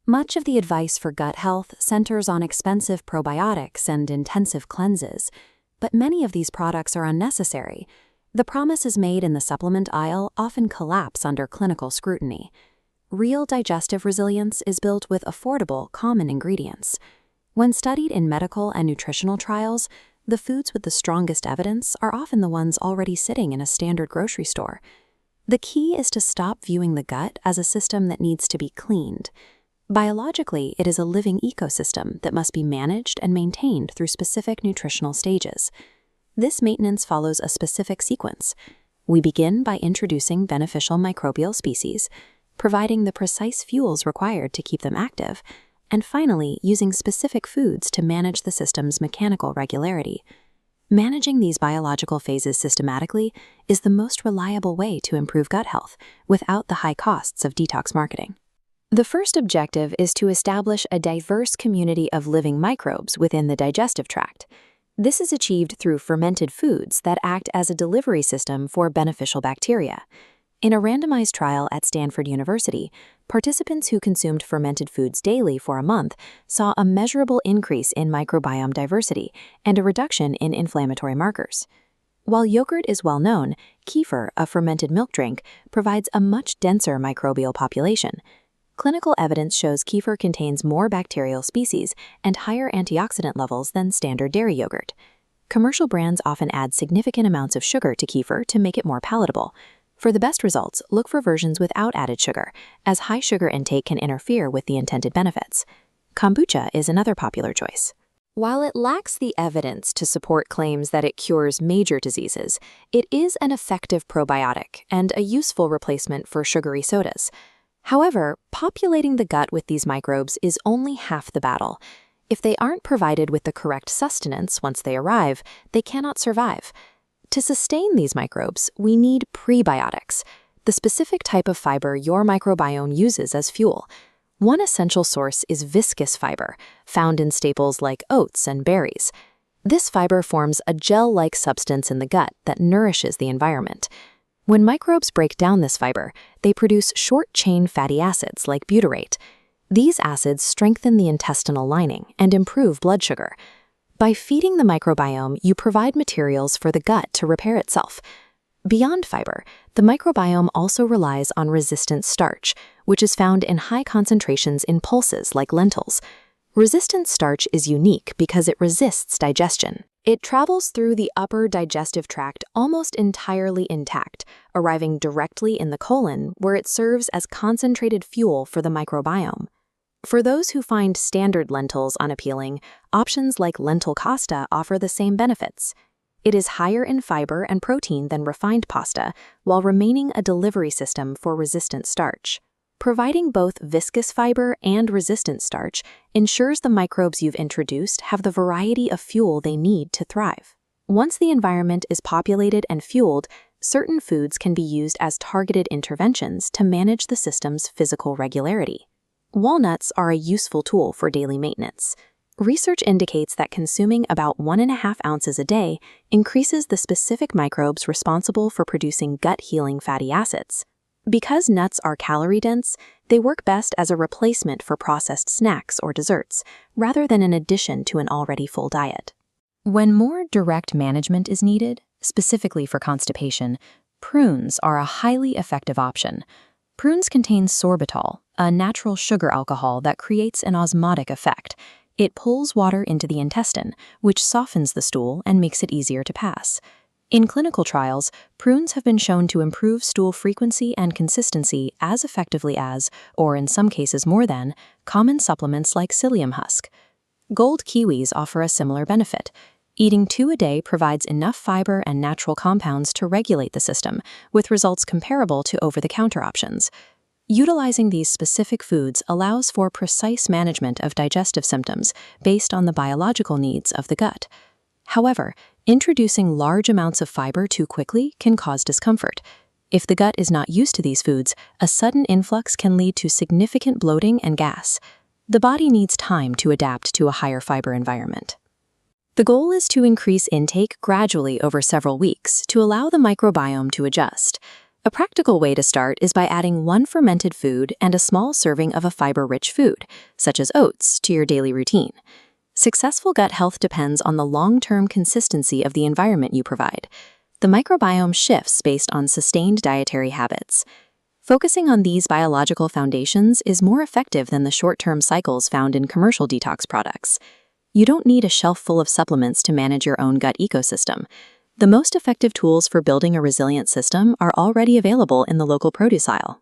Much of the advice for gut health centers on expensive probiotics and intensive cleanses, but many of these products are unnecessary. The promises made in the supplement aisle often collapse under clinical scrutiny. Real digestive resilience is built with affordable, common ingredients. When studied in medical and nutritional trials, the foods with the strongest evidence are often the ones already sitting in a standard grocery store. The key is to stop viewing the gut as a system that needs to be cleaned. Biologically, it is a living ecosystem that must be managed and maintained through specific nutritional stages. This maintenance follows a specific sequence. We begin by introducing beneficial microbial species, providing the precise fuels required to keep them active, and finally using specific foods to manage the system's mechanical regularity. Managing these biological phases systematically is the most reliable way to improve gut health without the high costs of detox marketing. The first objective is to establish a diverse community of living microbes within the digestive tract. This is achieved through fermented foods that act as a delivery system for beneficial bacteria. In a randomized trial at Stanford University, participants who consumed fermented foods daily for a month saw a measurable increase in microbiome diversity and a reduction in inflammatory markers. While yogurt is well known, Kefir, a fermented milk drink, provides a much denser microbial population. Clinical evidence shows Kefir contains more bacterial species and higher antioxidant levels than standard dairy yogurt. Commercial brands often add significant amounts of sugar to Kefir to make it more palatable. For the best results, look for versions without added sugar, as high sugar intake can interfere with the intended benefits. Kombucha is another popular choice. While it lacks the evidence to support claims that it cures major diseases, it is an effective probiotic and a useful replacement for sugary sodas. However, populating the gut with these microbes is only half the battle. If they aren't provided with the correct sustenance once they arrive, they cannot survive. To sustain these microbes, we need prebiotics, the specific type of fiber your microbiome uses as fuel. One essential source is viscous fiber, found in staples like oats and berries. This fiber forms a gel-like substance in the gut that nourishes the environment. When microbes break down this fiber, they produce short-chain fatty acids like butyrate. These acids strengthen the intestinal lining and improve blood sugar. By feeding the microbiome, you provide materials for the gut to repair itself. Beyond fiber, the microbiome also relies on resistant starch, which is found in high concentrations in pulses like lentils. Resistant starch is unique because it resists digestion. It travels through the upper digestive tract almost entirely intact, arriving directly in the colon, where it serves as concentrated fuel for the microbiome. For those who find standard lentils unappealing, options like lentil pasta offer the same benefits. It is higher in fiber and protein than refined pasta, while remaining a delivery system for resistant starch. Providing both viscous fiber and resistant starch ensures the microbes you've introduced have the variety of fuel they need to thrive. Once the environment is populated and fueled, certain foods can be used as targeted interventions to manage the system's physical regularity. Walnuts are a useful tool for daily maintenance. Research indicates that consuming about 1.5 ounces a day increases the specific microbes responsible for producing gut-healing fatty acids. Because nuts are calorie-dense, they work best as a replacement for processed snacks or desserts, rather than an addition to an already full diet. When more direct management is needed, specifically for constipation, prunes are a highly effective option. Prunes contain sorbitol, a natural sugar alcohol that creates an osmotic effect. It pulls water into the intestine, which softens the stool and makes it easier to pass. In clinical trials, prunes have been shown to improve stool frequency and consistency as effectively as, or in some cases more than, common supplements like psyllium husk. Gold kiwis offer a similar benefit. Eating 2 a day provides enough fiber and natural compounds to regulate the system, with results comparable to over-the-counter options. Utilizing these specific foods allows for precise management of digestive symptoms based on the biological needs of the gut. However, introducing large amounts of fiber too quickly can cause discomfort. If the gut is not used to these foods, a sudden influx can lead to significant bloating and gas. The body needs time to adapt to a higher fiber environment. The goal is to increase intake gradually over several weeks to allow the microbiome to adjust. A practical way to start is by adding one fermented food and a small serving of a fiber-rich food, such as oats, to your daily routine. Successful gut health depends on the long-term consistency of the environment you provide. The microbiome shifts based on sustained dietary habits. Focusing on these biological foundations is more effective than the short-term cycles found in commercial detox products. You don't need a shelf full of supplements to manage your own gut ecosystem. The most effective tools for building a resilient system are already available in the local produce aisle.